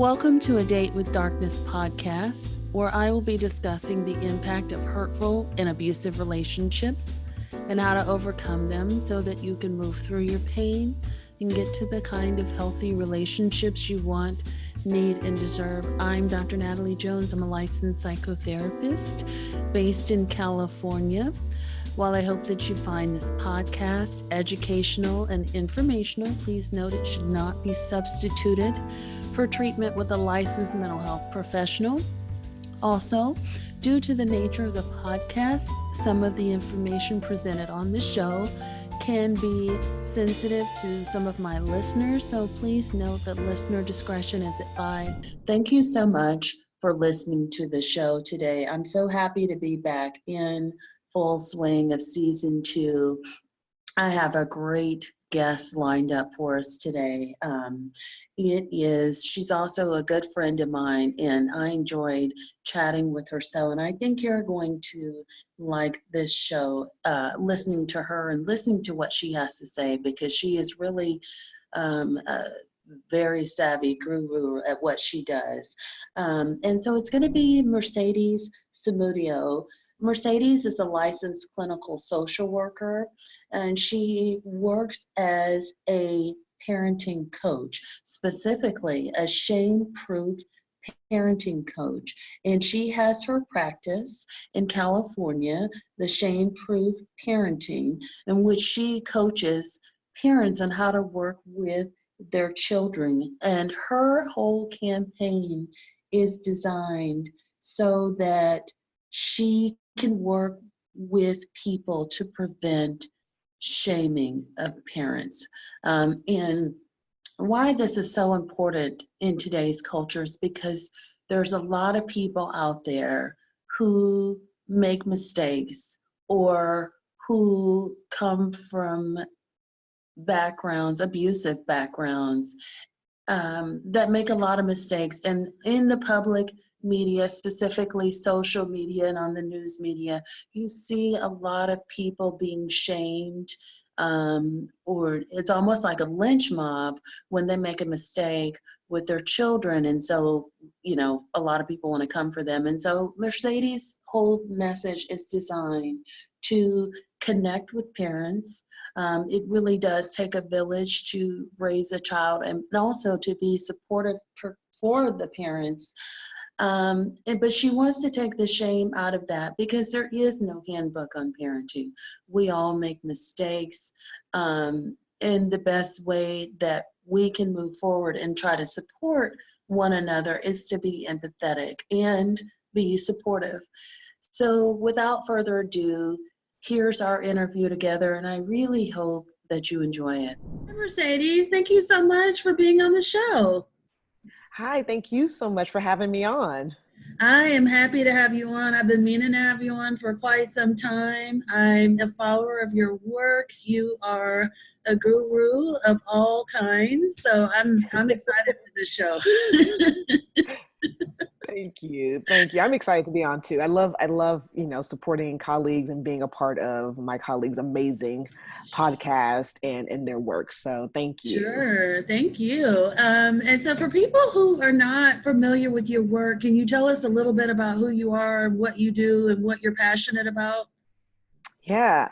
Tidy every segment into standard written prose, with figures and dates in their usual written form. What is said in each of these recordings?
Welcome to A Date with Darkness podcast, where I will be discussing the impact of hurtful and abusive relationships and how to overcome them so that you can move through your pain and get to the kind of healthy relationships you want, need, and deserve. I'm Dr. Natalie Jones. I'm a licensed psychotherapist based in California. While I hope that you find this podcast educational and informational, please note it should not be substituted for treatment with a licensed mental health professional. Also, due to the nature of the podcast, some of the information presented on the show can be sensitive to some of my listeners, so please note that listener discretion is advised. Thank you so much for listening to the show today. I'm so happy to be back in full swing of season 2. I have a great guest lined up for us today. She's also a good friend of mine, and I enjoyed chatting with her. And I think you're going to like this show, listening to her and listening to what she has to say, because she is really a very savvy guru at what she does. And so it's going to be Mercedes Samudio. Mercedes is a licensed clinical social worker, and she works as a parenting coach, specifically a shame-proof parenting coach. And she has her practice in California, the Shame-Proof Parenting, in which she coaches parents on how to work with their children. And her whole campaign is designed so that she can work with people to prevent shaming of parents. And why this is so important in today's culture is because there's a lot of people out there who make mistakes or who come from abusive backgrounds, that make a lot of mistakes. And in the public media, specifically social media and on the news media, you see a lot of people being shamed, or it's almost like a lynch mob when they make a mistake with their children. And so, a lot of people want to come for them. And so Mercedes' whole message is designed to connect with parents. It really does take a village to raise a child, and also to be supportive for the parents. But she wants to take the shame out of that, because there is no handbook on parenting. We all make mistakes, and the best way that we can move forward and try to support one another is to be empathetic and be supportive. So without further ado, here's our interview together, and I really hope that you enjoy it. Mercedes, thank you so much for being on the show. Hi, thank you so much for having me on. I am happy to have you on. I've been meaning to have you on for quite some time. I'm a follower of your work. You are a guru of all kinds, so I'm excited for this show. Thank you. I'm excited to be on too. I love, supporting colleagues and being a part of my colleagues' amazing podcast and their work. So thank you. Sure. Thank you. And so for people who are not familiar with your work, can you tell us a little bit about who you are and what you do and what you're passionate about? Yeah.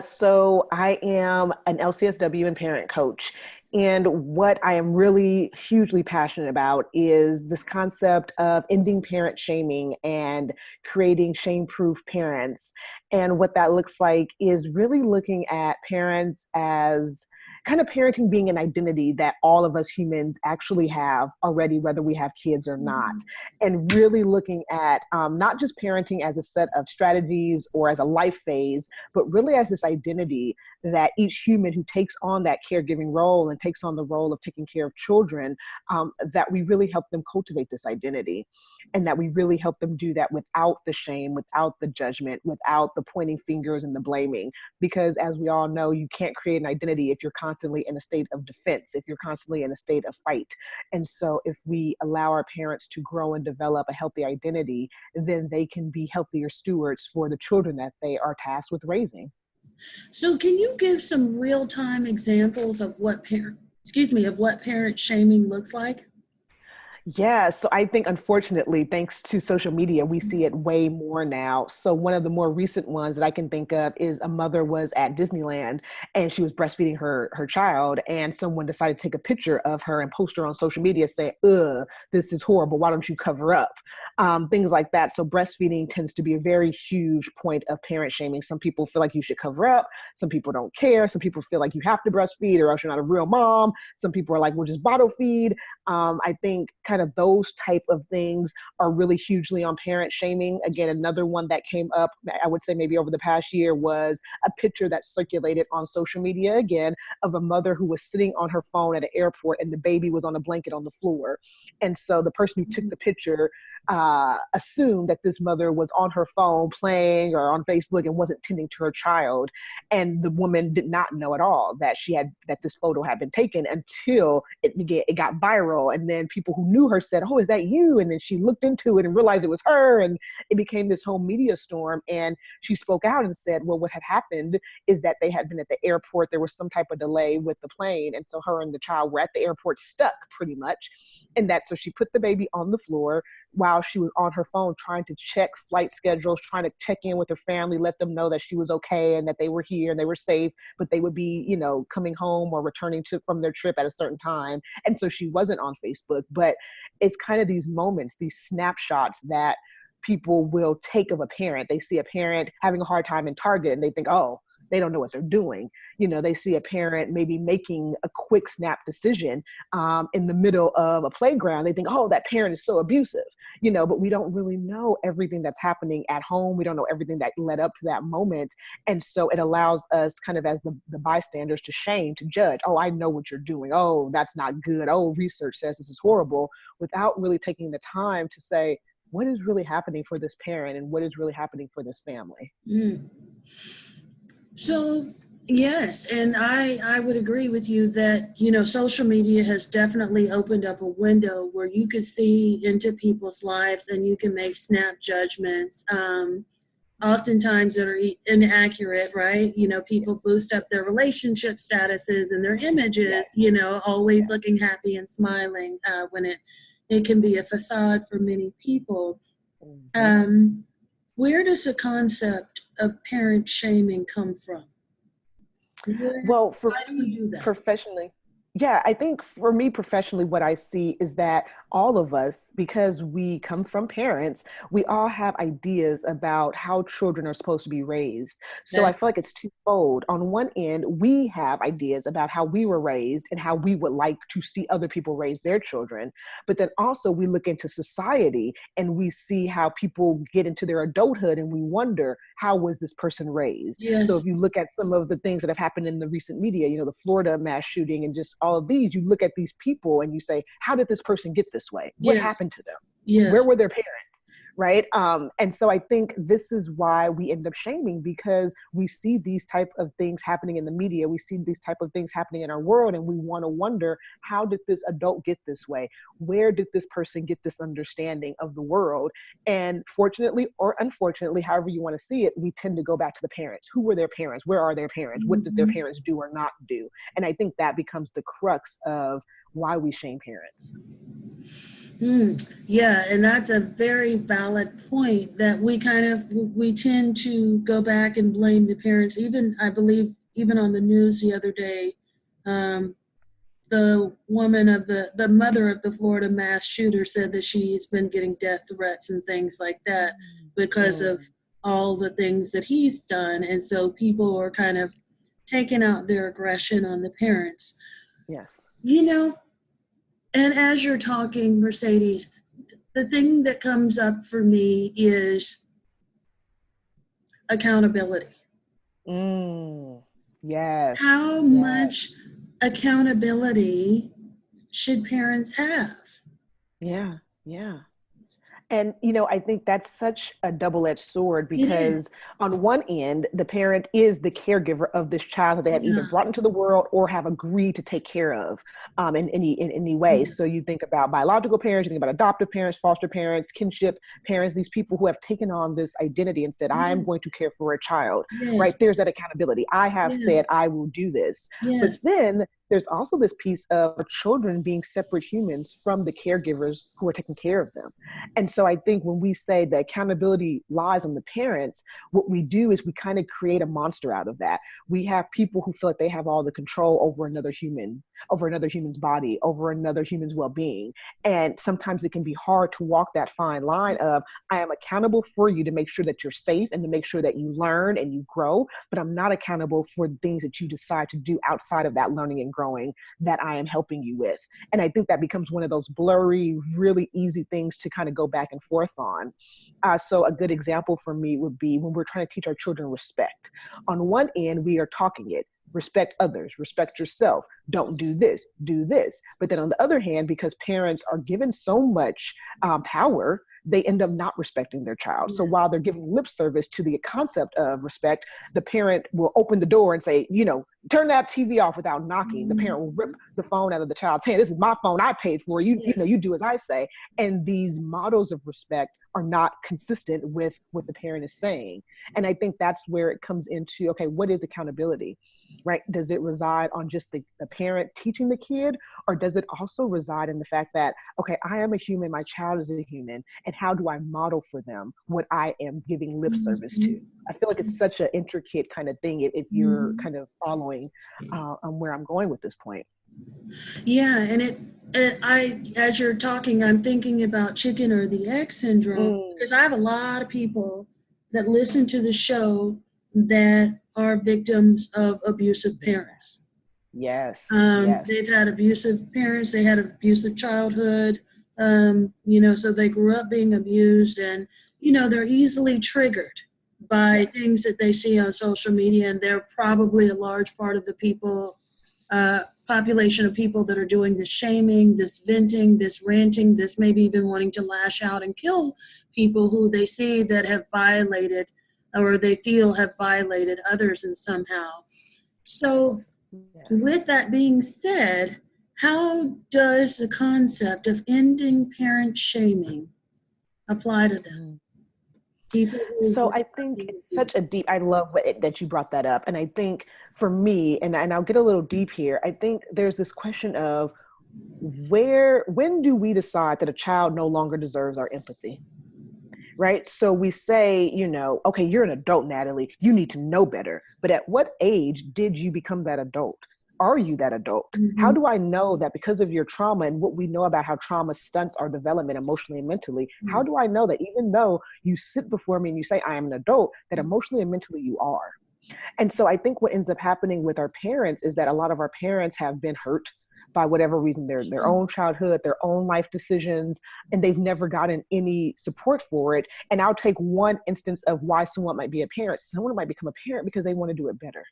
So I am an LCSW and parent coach. And what I am really hugely passionate about is this concept of ending parent shaming and creating shame-proof parents. And what that looks like is really looking at parents as kind of parenting being an identity that all of us humans actually have already, whether we have kids or not. And really looking at not just parenting as a set of strategies or as a life phase, but really as this identity that each human who takes on that caregiving role and takes on the role of taking care of children, that we really help them cultivate this identity, and that we really help them do that without the shame, without the judgment, without the pointing fingers and the blaming. Because as we all know, you can't create an identity if you're constantly in a state of defense, if you're constantly in a state of fight. And so if we allow our parents to grow and develop a healthy identity, then they can be healthier stewards for the children that they are tasked with raising. So can you give some real-time examples of what parent shaming looks like? Yeah, so I think unfortunately, thanks to social media, we see it way more now. So one of the more recent ones that I can think of is a mother was at Disneyland and she was breastfeeding her child, and someone decided to take a picture of her and post her on social media saying, "Ugh, this is horrible. Why don't you cover up?" Things like that. So breastfeeding tends to be a very huge point of parent shaming. Some people feel like you should cover up. Some people don't care. Some people feel like you have to breastfeed or else you're not a real mom. Some people are like, "Well, just bottle feed." I think kind of those type of things are really hugely on parent shaming. Again, another one that came up, I would say maybe over the past year, was a picture that circulated on social media again of a mother who was sitting on her phone at an airport and the baby was on a blanket on the floor. And so the person who took the picture assumed that this mother was on her phone playing or on Facebook and wasn't tending to her child. And the woman did not know at all that this photo had been taken until it got viral. And then people who knew her said, "Oh, is that you?" And then she looked into it and realized it was her. And it became this whole media storm. And she spoke out and said, well, what had happened is that they had been at the airport. There was some type of delay with the plane. And so her and the child were at the airport stuck pretty much. So she put the baby on the floor while she was on her phone trying to check flight schedules, trying to check in with her family, let them know that she was okay and that they were here and they were safe, but they would be, coming home or returning from their trip at a certain time. And so she wasn't on Facebook. But it's kind of these moments, these snapshots that people will take of a parent. They see a parent having a hard time in Target and they think, oh, they don't know what they're doing. They see a parent maybe making a quick snap decision in the middle of a playground. They think, oh, that parent is so abusive, but we don't really know everything that's happening at home. We don't know everything that led up to that moment. And so it allows us kind of as the bystanders to shame, to judge. Oh, I know what you're doing. Oh, that's not good. Oh, research says this is horrible, without really taking the time to say, what is really happening for this parent and what is really happening for this family? So, yes, and I would agree with you that, social media has definitely opened up a window where you could see into people's lives and you can make snap judgments, oftentimes that are inaccurate, right? People boost up their relationship statuses and their images, always looking happy and smiling, when it can be a facade for many people. Where does the concept of parent shaming come from? Well, for Why do we do that? professionally, yeah, I think for me professionally, what I see is that all of us, because we come from parents, we all have ideas about how children are supposed to be raised. So I That, feel like it's twofold. On one end, we have ideas about how we were raised and how we would like to see other people raise their children. But then also we look into society and we see how people get into their adulthood and we wonder, how was this person raised? So yes, if you look at some of the things that have happened in the recent media, the Florida mass shooting and just all of these, you look at these people and you say, how did this person get this way? What yes, happened to them? Where yes. were their parents? Right. And so I think this is why we end up shaming, because we see these type of things happening in the media. We see these type of things happening in our world. And we want to wonder, how did this adult get this way? Where did this person get this understanding of the world? And fortunately or unfortunately, however you want to see it, we tend to go back to the parents. Who were their parents? Where are their parents? What did their Mhm. parents do or not do? And I think that becomes the crux of why we shame parents. Yeah, and that's a very valid point that we tend to go back and blame the parents. Even I believe even on the news the other day, um, the mother of the Florida mass shooter said that she's been getting death threats and things like that because of Mm, all the things that he's done, and so people are kind of taking out their aggression on the parents. yes. You know, and as you're talking, Mercedes, the thing that comes up for me is accountability. Mm, yes. How Yes. much accountability should parents have? Yeah. Yeah. And, I think that's such a double-edged sword, It is. because on one end, the parent is the caregiver of this child that they have either Yeah. brought into the world or have agreed to take care of in any way. Yeah. So you think about biological parents, you think about adoptive parents, foster parents, kinship parents, these people who have taken on this identity and said, I am going Yes. to care for a child, right? Yes. There's that accountability. I have Yes. said I will do this. But Yes. then there's also this piece of children being separate humans from the caregivers who are taking care of them. And so I think when we say the accountability lies on the parents, what we do is we kind of create a monster out of that. We have people who feel like they have all the control over another human, over another human's body, over another human's well-being. And sometimes it can be hard to walk that fine line of, I am accountable for you to make sure that you're safe and to make sure that you learn and you grow, but I'm not accountable for things that you decide to do outside of that learning and growing that I am helping you with. And I think that becomes one of those blurry, really easy things to kind of go back and forth on. So a good example for me would be when we're trying to teach our children respect. On one end, we are talking it. Respect others, respect yourself, don't do this, do this. But then on the other hand, because parents are given so much power, they end up not respecting their child. So while they're giving lip service to the concept of respect, the parent will open the door and say, turn that TV off without knocking. The parent will rip the phone out of the child's hand. This is my phone, I paid for. You do as I say. And these models of respect are not consistent with what the parent is saying. And I think that's where it comes into, okay, what is accountability, right? Does it reside on just the parent teaching the kid, or does it also reside in the fact that, okay, I am a human, my child is a human, and how do I model for them what I am giving lip service to? I feel like it's such an intricate kind of thing if you're kind of following where I'm going with this point. Yeah, and as you're talking, I'm thinking about chicken or the egg syndrome, because I have a lot of people that listen to the show that are victims of abusive parents. Yes. They've had abusive parents, they had an abusive childhood, so they grew up being abused, and, they're easily triggered by things that they see on social media, and they're probably a large part of the population of people that are doing this shaming, this venting, this ranting, this maybe even wanting to lash out and kill people who they see that have violated, or they feel have violated others in somehow. So with that being said, how does the concept of ending parent shaming apply to them? So I think it's such a deep, I love that you brought that up. And I think for me, and I'll get a little deep here, I think there's this question of when do we decide that a child no longer deserves our empathy? Right? So we say, okay, you're an adult, Natalie, you need to know better. But at what age did you become that adult? Are you that adult? How do I know that because of your trauma and what we know about how trauma stunts our development emotionally and mentally, how do I know that even though you sit before me and you say, I am an adult, that emotionally and mentally you are? And so I think what ends up happening with our parents is that a lot of our parents have been hurt by whatever reason, their own childhood, their own life decisions, and they've never gotten any support for it. And I'll take one instance of why someone might be a parent. Someone might become a parent because they want to do it better.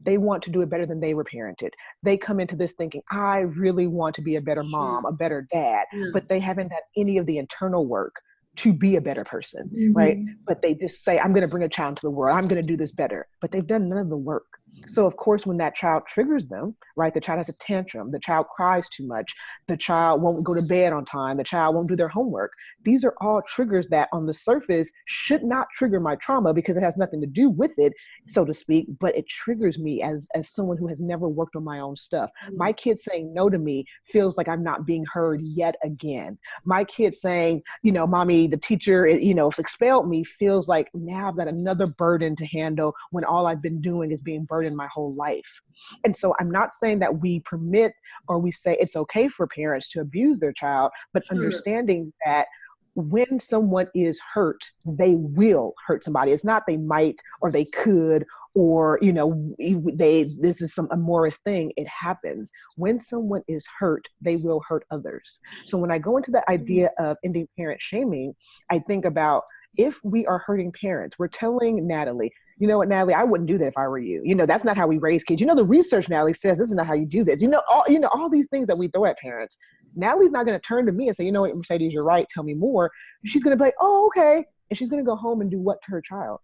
They want to do it better than they were parented. They come into this thinking, I really want to be a better mom, a better dad, but they haven't done any of the internal work to be a better person, right? But they just say, I'm going to bring a child to the world. I'm going to do this better. But they've done none of the work. So of course, when that child triggers them, right, the child has a tantrum, the child cries too much, the child won't go to bed on time, the child won't do their homework. These are all triggers that on the surface should not trigger my trauma because it has nothing to do with it, so to speak, but it triggers me as someone who has never worked on my own stuff. My kid saying no to me feels like I'm not being heard yet again. My kid saying, mommy, the teacher, expelled me feels like now I've got another burden to handle when all I've been doing is being burdened my whole life. And so I'm not saying that we permit or we say it's okay for parents to abuse their child, but understanding that when someone is hurt, they will hurt somebody. It's not they might or they could or, this is some amorous thing. It happens. When someone is hurt, they will hurt others. So when I go into the idea of ending parent shaming, I think about if we are hurting parents, we're telling Natalie, you know what, Natalie, I wouldn't do that if I were you. That's not how we raise kids. The research, Natalie, says this is not how you do this. All these things that we throw at parents. Natalie's not going to turn to me and say, you know what, Mercedes, you're right. Tell me more. She's going to be like, oh, okay. And she's going to go home and do what to her child?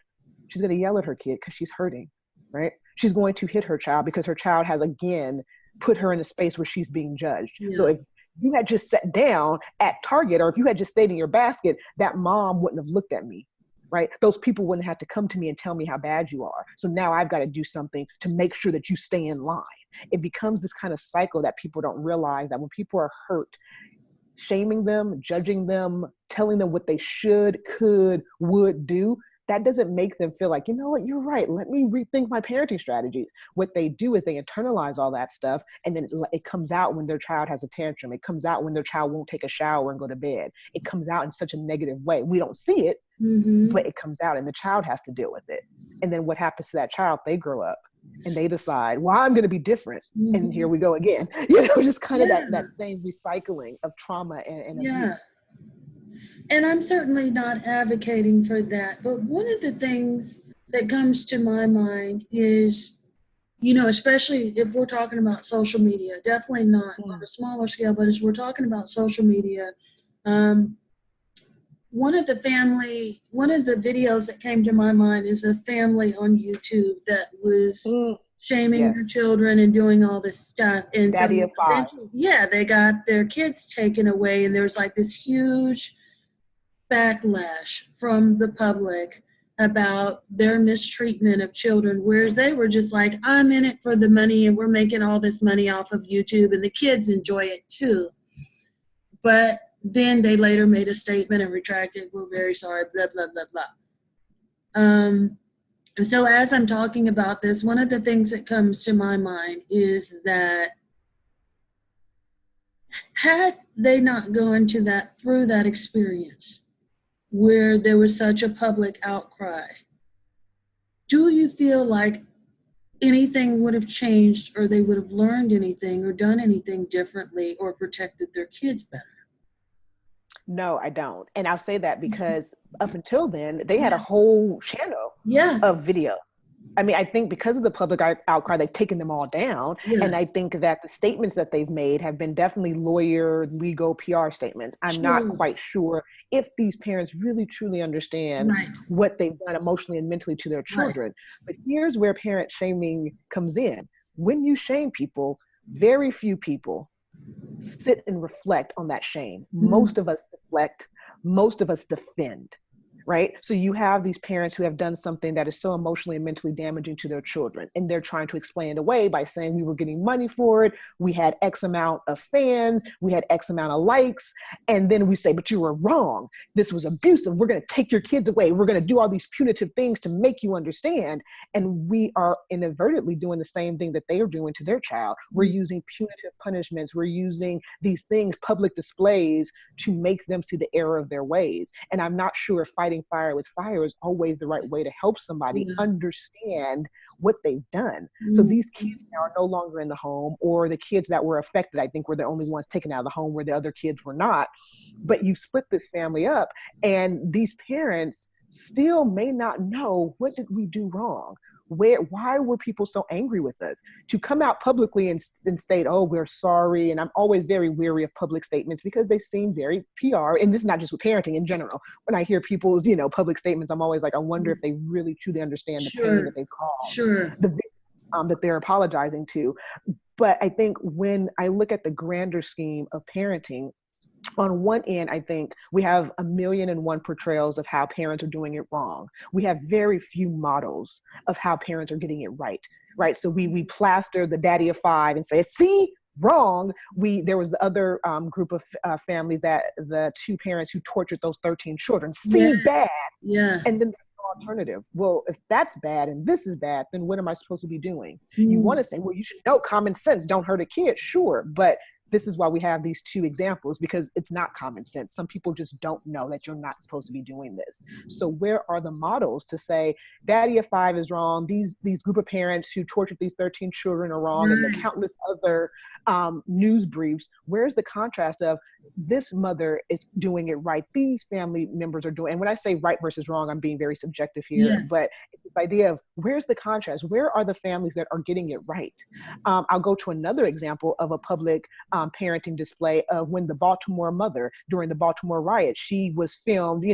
She's going to yell at her kid because she's hurting, right? She's going to hit her child because her child has, again, put her in a space where she's being judged. Yeah. So if you had just sat down at Target or if you had just stayed in your basket, that mom wouldn't have looked at me. right? Those people wouldn't have to come to me and tell me how bad you are. So now I've got to do something to make sure that you stay in line. It becomes this kind of cycle that people don't realize, that when people are hurt, shaming them, judging them, telling them what they should, could, would do, that doesn't make them feel like, you know what, you're right, let me rethink my parenting strategies. What they do is they internalize all that stuff, and then it comes out when their child has a tantrum. It comes out when their child won't take a shower and go to bed. It comes out in such a negative way. We don't see it, but it comes out, and the child has to deal with it. And then what happens to that child? They grow up and they decide, well, I'm going to be different. And here we go again, just kind of that same recycling of trauma and abuse. And I'm certainly not advocating for that. But one of the things that comes to my mind is, especially if we're talking about social media, definitely not on a smaller scale, but as we're talking about social media, one of the videos that came to my mind is a family on YouTube that was shaming their children and doing all this stuff. And Daddy of five. They got their kids taken away, and there's like this huge backlash from the public about their mistreatment of children, whereas they were just like, I'm in it for the money and we're making all this money off of YouTube and the kids enjoy it too. But then they later made a statement and retracted, we're very sorry, blah, blah, blah, blah. So as I'm talking about this, one of the things that comes to my mind is that had they not gone through that experience, where there was such a public outcry, do you feel like anything would have changed, or they would have learned anything or done anything differently or protected their kids better? No, I don't. And I'll say that because up until then, they had a whole channel of video. I mean, I think because of the public outcry, they've taken them all down. Yes. And I think that the statements that they've made have been definitely lawyer, legal, PR statements. I'm not quite sure if these parents really truly understand what they've done emotionally and mentally to their children. But here's where parent shaming comes in. When you shame people, very few people sit and reflect on that shame. Most of us deflect, most of us defend. Right? So you have these parents who have done something that is so emotionally and mentally damaging to their children, and they're trying to explain it away by saying we were getting money for it, we had X amount of fans, we had X amount of likes, and then we say, but you were wrong. This was abusive. We're going to take your kids away. We're going to do all these punitive things to make you understand. And we are inadvertently doing the same thing that they are doing to their child. We're using punitive punishments. We're using these things, public displays, to make them see the error of their ways. And I'm not sure if fighting fire with fire is always the right way to help somebody understand what they've done. So these kids now are no longer in the home, or the kids that were affected, I think, were the only ones taken out of the home where the other kids were not. But you split this family up, and these parents still may not know, what did we do wrong? Why were people so angry with us? To come out publicly and state, oh, we're sorry. And I'm always very weary of public statements because they seem very PR. And this is not just with parenting in general. When I hear people's, public statements, I'm always like, I wonder if they really truly understand the pain that they caused, that they're apologizing to. But I think when I look at the grander scheme of parenting, on one end, I think we have 1,000,001 portrayals of how parents are doing it wrong. We have very few models of how parents are getting it right? So we plaster the daddy of five and say, see, wrong. There was the other group of families, that the two parents who tortured those 13 children, see, bad. And then there's no alternative. Well, if that's bad and this is bad, then what am I supposed to be doing? You want to say, well, you should know common sense, don't hurt a kid. Sure. But this is why we have these two examples, because it's not common sense. Some people just don't know that you're not supposed to be doing this. So where are the models to say, daddy of five is wrong, these group of parents who tortured these 13 children are wrong, and the countless other news briefs? Where's the contrast of, this mother is doing it right, these family members are doing, and when I say right versus wrong, I'm being very subjective here, but it's this idea of, where's the contrast? Where are the families that are getting it right? I'll go to another example of a public parenting display of when the Baltimore mother, during the Baltimore riots, she was filmed,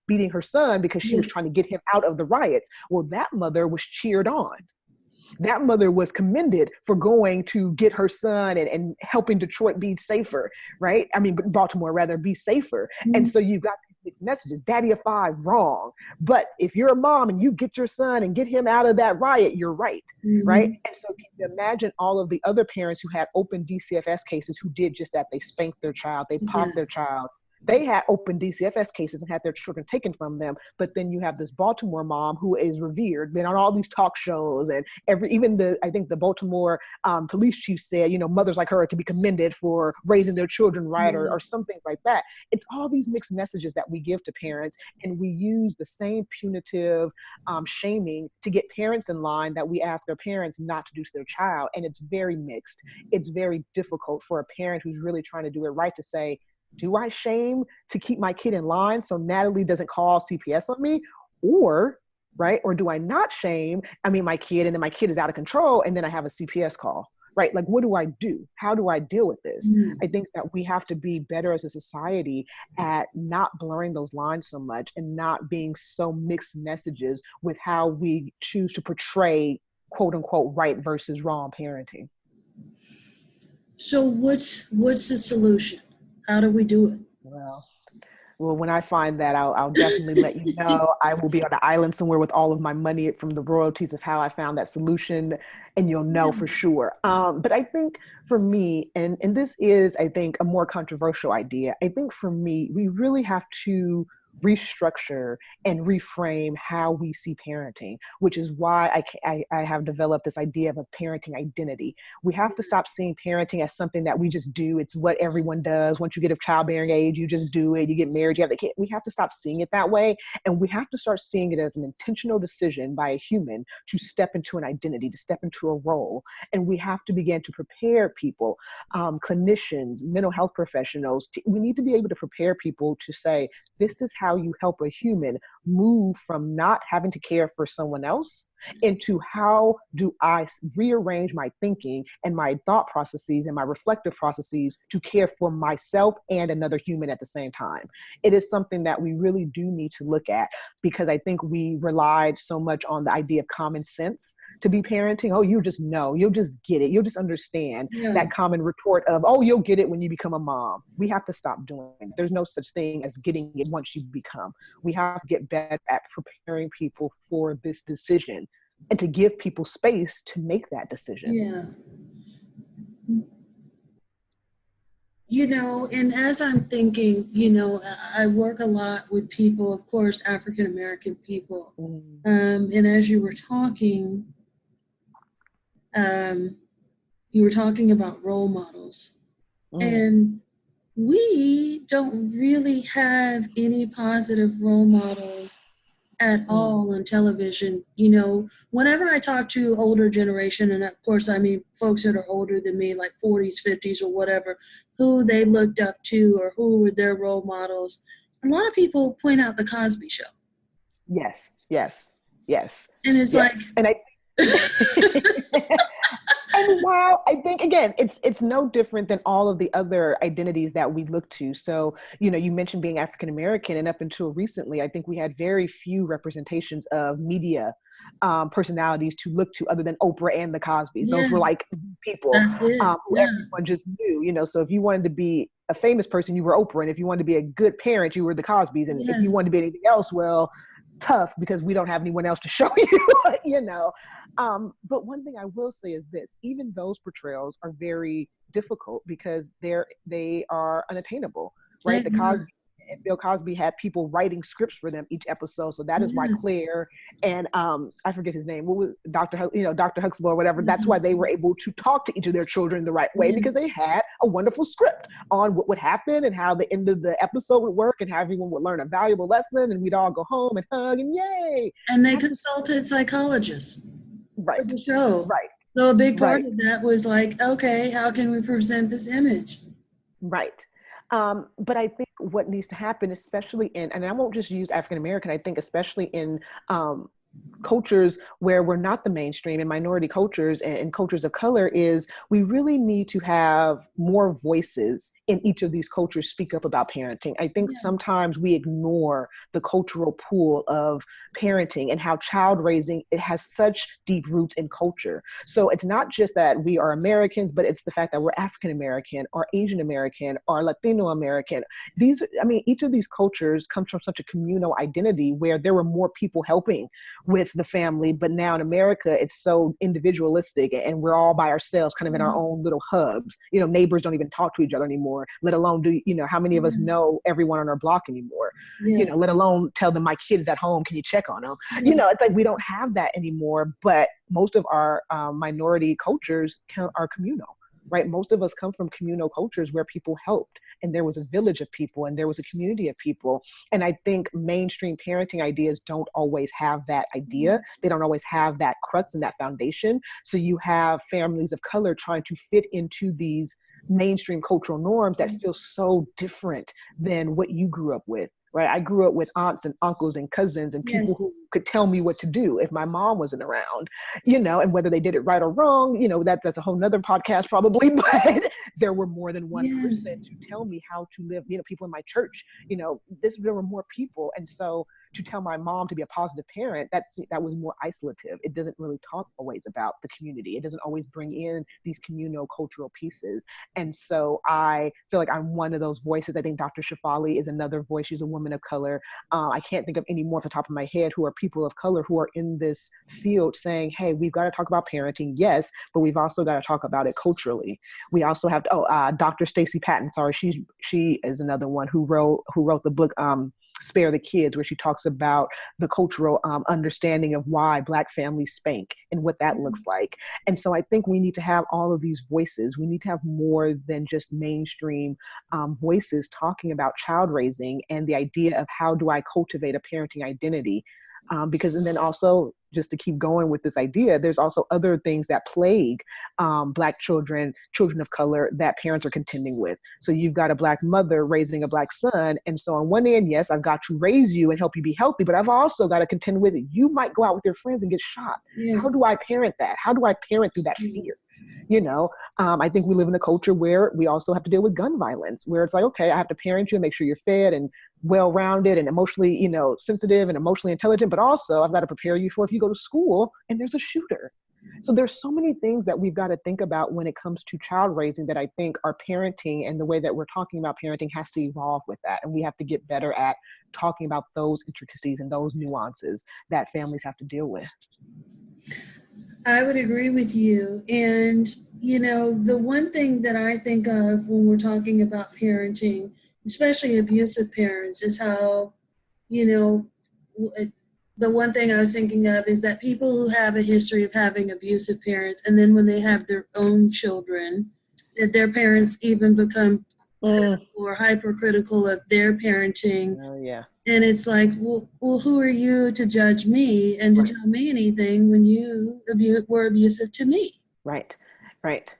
beating her son because she was trying to get him out of the riots. Well, that mother was cheered on. That mother was commended for going to get her son and helping Detroit be safer, right? I mean, Baltimore rather, be safer. And so you've got mixed messages. Daddy of five, wrong. But if you're a mom and you get your son and get him out of that riot, you're right. Right. And so can you imagine all of the other parents who had open DCFS cases who did just that? They spanked their child, they popped their child. They had open DCFS cases and had their children taken from them. But then you have this Baltimore mom who is revered, been on all these talk shows, and I think the Baltimore police chief said, mothers like her are to be commended for raising their children right, or some things like that. It's all these mixed messages that we give to parents, and we use the same punitive shaming to get parents in line that we ask our parents not to do to their child. And it's very mixed. It's very difficult for a parent who's really trying to do it right to say, do I shame to keep my kid in line so Natalie doesn't call CPS on me? Or do I not shame, my kid, and then my kid is out of control and then I have a CPS call, right? Like, what do I do? How do I deal with this? I think that we have to be better as a society at not blurring those lines so much and not being so mixed messages with how we choose to portray quote unquote right versus wrong parenting. So what's the solution? How do we do it? Well, when I find that, I'll definitely let you know. I will be on an island somewhere with all of my money from the royalties of how I found that solution, and you'll know for sure. But I think for me, and this is, I think, a more controversial idea, I think for me, we really have to restructure and reframe how we see parenting, which is why I have developed this idea of a parenting identity. We have to stop seeing parenting as something that we just do. It's what everyone does. Once you get of childbearing age, you just do it. You get married, you have the kid. We have to stop seeing it that way. And we have to start seeing it as an intentional decision by a human to step into an identity, to step into a role. And we have to begin to prepare people, clinicians, mental health professionals. We need to be able to prepare people to say, this is how you help a human move from not having to care for someone else into how do I rearrange my thinking and my thought processes and my reflective processes to care for myself and another human at the same time. It is something that we really do need to look at, because I think we relied so much on the idea of common sense to be parenting. Oh, you just know, you'll just get it. You'll just understand. That common retort of, oh, you'll get it when you become a mom. We have to stop doing it. There's no such thing as getting it once you become. We have to get better at preparing people for this decision and to give people space to make that decision. And as I'm thinking, I work a lot with people, of course, African-American people. And as you were talking about role models. And we don't really have any positive role models at all on television. Whenever I talk to older generation, and of course, folks that are older than me, like 40s, 50s or whatever, who they looked up to or who were their role models, a lot of people point out the Cosby Show. Yes. And it's And while I think, again, it's no different than all of the other identities that we look to. So, you mentioned being African-American, and up until recently, I think we had very few representations of media personalities to look to other than Oprah and the Cosbys. Those were like people who everyone just knew, so if you wanted to be a famous person, you were Oprah. And if you wanted to be a good parent, you were the Cosbys. And if you wanted to be anything else, well, tough, because we don't have anyone else to show you, But one thing I will say is this: even those portrayals are very difficult because they are unattainable, right? The Cosby and Bill Cosby had people writing scripts for them each episode, so that is why Claire and I forget his name, what was Dr. Dr. Huxtable or whatever. That's why they were able to talk to each of their children the right way, because they had a wonderful script on what would happen and how the end of the episode would work and how everyone would learn a valuable lesson and we'd all go home and hug and yay. And they consulted psychologists. Right. For the show. Right. So a big part of that was like, okay, how can we present this image? Right. But I think what needs to happen, especially and I won't just use African American, I think especially in cultures where we're not the mainstream, and minority cultures and cultures of color, is we really need to have more voices in each of these cultures speak up about parenting. I think Yeah. sometimes we ignore the cultural pool of parenting and how child raising, it has such deep roots in culture. So it's not just that we are Americans, but it's the fact that we're African American or Asian American or Latino American. These, I mean, each of these cultures comes from such a communal identity where there were more people helping with the family. But now in America, it's so individualistic and we're all by ourselves, kind of in our Mhm. own little hubs. You know, neighbors don't even talk to each other anymore, let alone do, you know, how many of us Yes. know everyone on our block anymore? You Yes. know, let alone tell them my kid's at home, can you check on them? You Yeah. know, it's like we don't have that anymore. But most of our minority cultures are communal, right? Most of us come from communal cultures where people helped and there was a village of people and there was a community of people. And I think mainstream parenting ideas don't always have that idea. They don't always have that crux and that foundation. So you have families of color trying to fit into these mainstream cultural norms that feel so different than what you grew up with. Right. I grew up with aunts and uncles and cousins and people Yes. who could tell me what to do if my mom wasn't around, you know, and whether they did it right or wrong, you know, that's a whole nother podcast probably, but there were more than one Yes. person to tell me how to live, you know, people in my church, you know, there were more people. And so to tell my mom to be a positive parent, that was more isolative. It doesn't really talk always about the community. It doesn't always bring in these communal cultural pieces. And so I feel like I'm one of those voices. I think Dr. Shafali is another voice. She's a woman of color. I can't think of any more off the top of my head who are people of color who are in this field saying, hey, we've got to talk about parenting, yes, but we've also got to talk about it culturally. We also have to, Dr. Stacey Patton, sorry, she is another one who wrote the book, Spare the Kids, where she talks about the cultural understanding of why Black families spank and what that looks like. And so I think we need to have all of these voices. We need to have more than just mainstream voices talking about child raising and the idea of how do I cultivate a parenting identity. Because, and then also, just to keep going with this idea, there's also other things that plague Black children of color that parents are contending with. So you've got a Black mother raising a Black son. And so on one end, yes, I've got to raise you and help you be healthy, but I've also got to contend with it. You might go out with your friends and get shot. Yeah. How do I parent that? How do I parent through that fear? You know, I think we live in a culture where we also have to deal with gun violence, where it's like, okay, I have to parent you and make sure you're fed and well-rounded and emotionally, you know, sensitive and emotionally intelligent, but also I've got to prepare you for if you go to school and there's a shooter. So there's so many things that we've got to think about when it comes to child raising that I think our parenting and the way that we're talking about parenting has to evolve with that. And we have to get better at talking about those intricacies and those nuances that families have to deal with. I would agree with you. And, you know, the one thing that I think of when we're talking about parenting, especially abusive parents, is how, you know, the one thing I was thinking of is that people who have a history of having abusive parents, and then when they have their own children, that their parents even become critical or hypercritical of their parenting. Oh, yeah. And it's like, well, who are you to judge me and to Right. tell me anything when you were abusive to me? Right, right.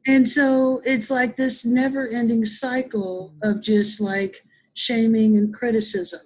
And so it's like this never ending cycle of just like shaming and criticism.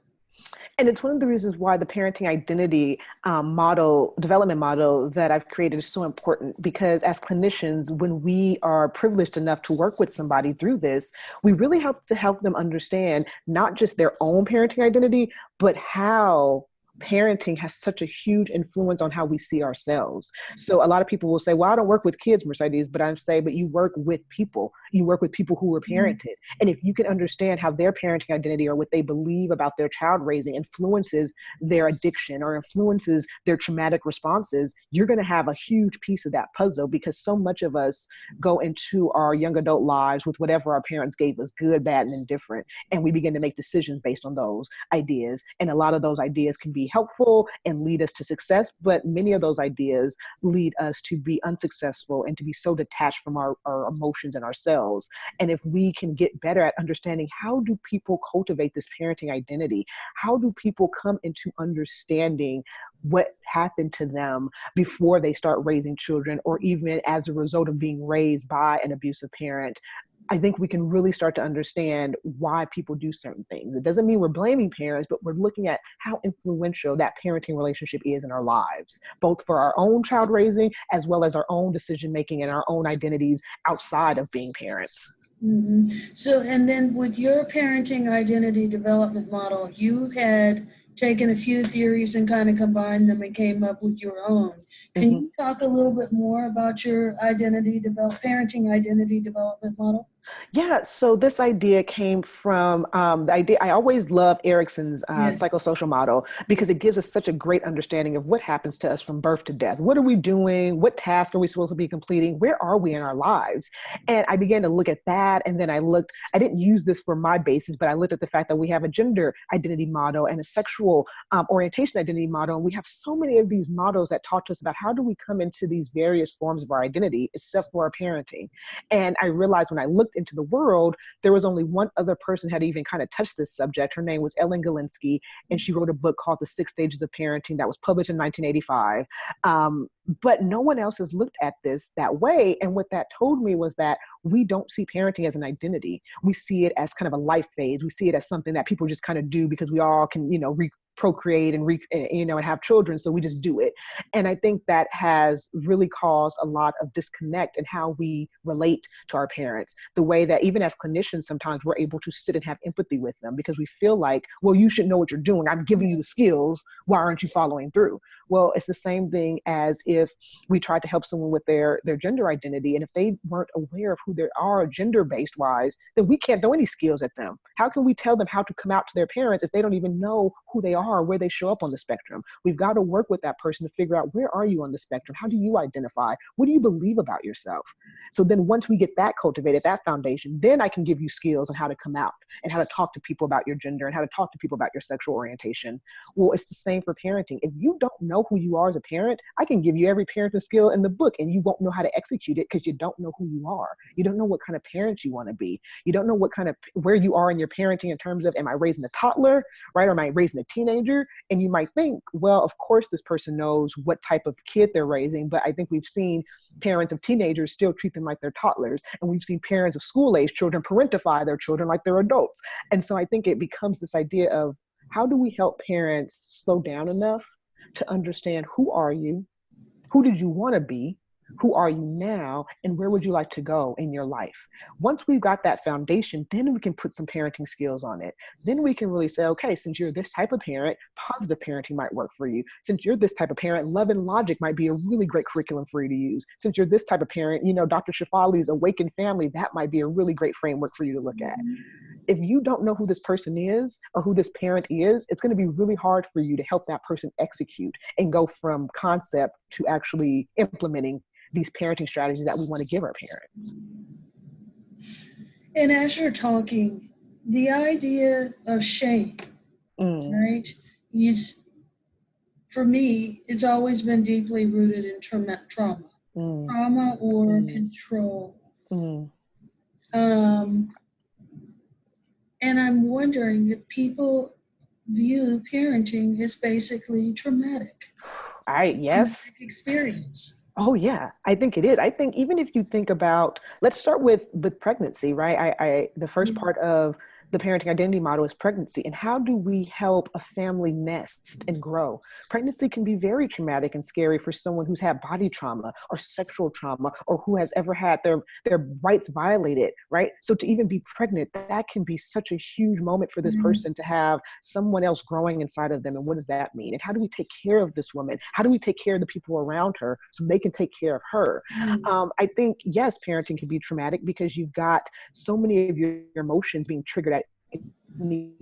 And it's one of the reasons why the parenting identity development model that I've created is so important, because as clinicians, when we are privileged enough to work with somebody through this, we really have to help them understand not just their own parenting identity, but how parenting has such a huge influence on how we see ourselves. So a lot of people will say, well, I don't work with kids, Mercedes, but I'm saying, but you work with people. You work with people who were parented. And if you can understand how their parenting identity or what they believe about their child raising influences their addiction or influences their traumatic responses, you're going to have a huge piece of that puzzle, because so much of us go into our young adult lives with whatever our parents gave us, good, bad, and indifferent. And we begin to make decisions based on those ideas. And a lot of those ideas can be helpful and lead us to success, but many of those ideas lead us to be unsuccessful and to be so detached from our emotions and ourselves. And if we can get better at understanding, how do people cultivate this parenting identity? How do people come into understanding what happened to them before they start raising children, or even as a result of being raised by an abusive parent? I think we can really start to understand why people do certain things. It doesn't mean we're blaming parents, but we're looking at how influential that parenting relationship is in our lives, both for our own child raising as well as our own decision making and our own identities outside of being parents. Mm-hmm. So, and then with your parenting identity development model, you had taken a few theories and kind of combined them and came up with your own. Can you talk a little bit more about your parenting identity development model? Yeah, so this idea came from the idea. I always love Erickson's psychosocial model because it gives us such a great understanding of what happens to us from birth to death. What are we doing? What tasks are we supposed to be completing? Where are we in our lives? And I began to look at that. And then I didn't use this for my basis, but I looked at the fact that we have a gender identity model and a sexual orientation identity model. And we have so many of these models that talk to us about how do we come into these various forms of our identity, except for our parenting. And I realized when I looked into the world, there was only one other person had even kind of touched this subject. Her name was Ellen Galinsky, and she wrote a book called The 6 Stages of Parenting that was published in 1985. But no one else has looked at this that way. And what that told me was that we don't see parenting as an identity. We see it as kind of a life phase. We see it as something that people just kind of do because we all can, procreate and have children. So we just do it. And I think that has really caused a lot of disconnect in how we relate to our parents. The way that even as clinicians, sometimes we're able to sit and have empathy with them because we feel like, well, you should know what you're doing. I'm giving you the skills. Why aren't you following through? Well, it's the same thing as if we tried to help someone with their gender identity. And if they weren't aware of who they are gender-based wise, then we can't throw any skills at them. How can we tell them how to come out to their parents if they don't even know who they are, where they show up on the spectrum? We've got to work with that person to figure out, where are you on the spectrum? How do you identify? What do you believe about yourself? So then once we get that cultivated, that foundation, then I can give you skills on how to come out and how to talk to people about your gender and how to talk to people about your sexual orientation. Well, it's the same for parenting. If you don't know who you are as a parent, I can give you every parenting skill in the book and you won't know how to execute it because you don't know who you are. You don't know what kind of parent you want to be. You don't know where you are in your parenting in terms of, am I raising a toddler, right? Or am I raising a teenager? And you might think, well, of course this person knows what type of kid they're raising, but I think we've seen parents of teenagers still treat them like they're toddlers. And we've seen parents of school-age children parentify their children like they're adults. And so I think it becomes this idea of, how do we help parents slow down enough to understand, who are you? Who did you want to be? Who are you now? And where would you like to go in your life? Once we've got that foundation, then we can put some parenting skills on it. Then we can really say, okay, since you're this type of parent, positive parenting might work for you. Since you're this type of parent, love and logic might be a really great curriculum for you to use. Since you're this type of parent, Dr. Shafali's Awakened Family, that might be a really great framework for you to look at. If you don't know who this person is or who this parent is, it's going to be really hard for you to help that person execute and go from concept to actually implementing these parenting strategies that we want to give our parents. And as you're talking, the idea of shame, right, is, for me, it's always been deeply rooted in trauma or control. And I'm wondering if people view parenting as basically traumatic. Yes. Traumatic experience. Oh, yeah, I think it is. I think even if you think about, let's start with pregnancy, right? The first part of the parenting identity model is pregnancy. And how do we help a family nest and grow? Pregnancy can be very traumatic and scary for someone who's had body trauma or sexual trauma, or who has ever had their rights violated, right? So to even be pregnant, that can be such a huge moment for this person to have someone else growing inside of them. And what does that mean? And how do we take care of this woman? How do we take care of the people around her so they can take care of her? I think, yes, parenting can be traumatic because you've got so many of your emotions being triggered at any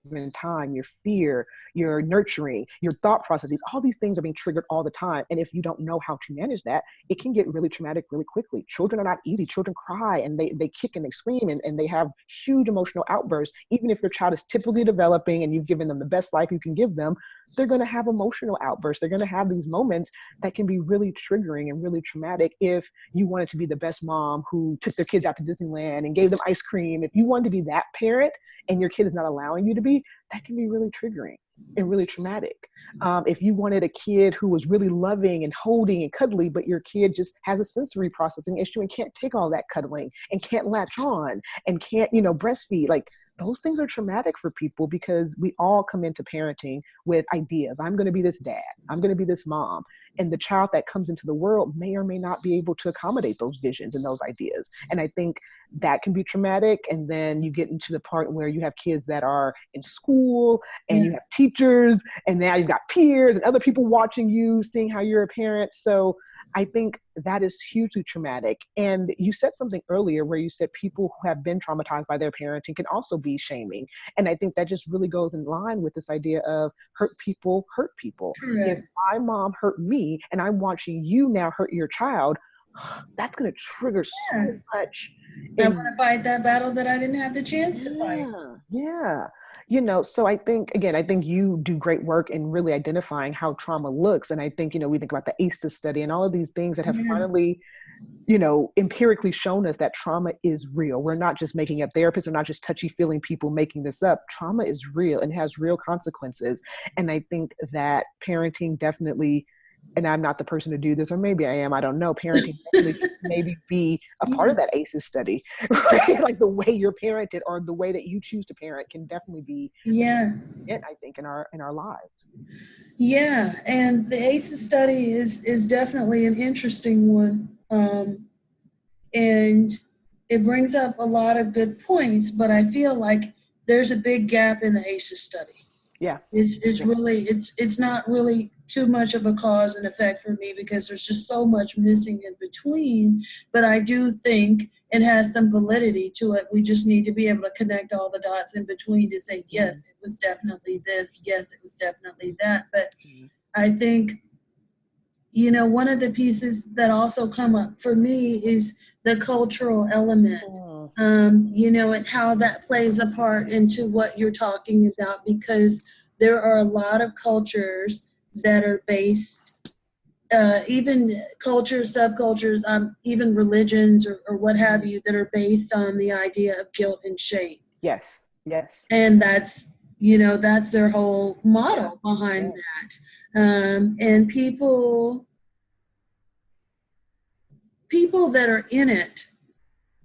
given time. Your fear, your nurturing, your thought processes, all these things are being triggered all the time. And if you don't know how to manage that, it can get really traumatic really quickly. Children are not easy. Children cry and they kick and they scream and they have huge emotional outbursts. Even if your child is typically developing and you've given them the best life you can give them, they're going to have emotional outbursts. They're going to have these moments that can be really triggering and really traumatic. If you wanted to be the best mom who took their kids out to Disneyland and gave them ice cream, if you wanted to be that parent and your kid is not allowing you to be, that can be really triggering. and really traumatic. If you wanted a kid who was really loving and holding and cuddly, but your kid just has a sensory processing issue and can't take all that cuddling and can't latch on and can't, breastfeed, like those things are traumatic for people because we all come into parenting with ideas. I'm going to be this dad. I'm going to be this mom. And the child that comes into the world may or may not be able to accommodate those visions and those ideas. And I think that can be traumatic. And then you get into the part where you have kids that are in school and you have teachers, and now you've got peers and other people watching you, seeing how you're a parent. So I think that is hugely traumatic. And you said something earlier where you said people who have been traumatized by their parenting can also be shaming. And I think that just really goes in line with this idea of hurt people hurt people. Correct. If my mom hurt me and I'm watching you now hurt your child, that's going to trigger so much. I want to fight that battle that I didn't have the chance to fight. Yeah. So I think you do great work in really identifying how trauma looks. And I think, we think about the ACEs study and all of these things that have finally, empirically shown us that trauma is real. We're not just making up. Therapists are not just touchy-feeling people making this up. Trauma is real and has real consequences. And I think that parenting definitely, and I'm not the person to do this, or maybe I am, I don't know, parenting definitely maybe be a part of that ACEs study, right? Like the way you're parented or the way that you choose to parent can definitely be, I think, in our lives. Yeah, and the ACEs study is definitely an interesting one. And it brings up a lot of good points, but I feel like there's a big gap in the ACEs study. Yeah. It's not really too much of a cause and effect for me because there's just so much missing in between. But I do think it has some validity to it. We just need to be able to connect all the dots in between to say, yes, it was definitely this. Yes, it was definitely that. But I think, one of the pieces that also come up for me is the cultural element, and how that plays a part into what you're talking about, because there are a lot of cultures that are based, even cultures, subcultures, even religions or what have you, that are based on the idea of guilt and shame. Yes. And that's their whole model behind that. And people that are in it,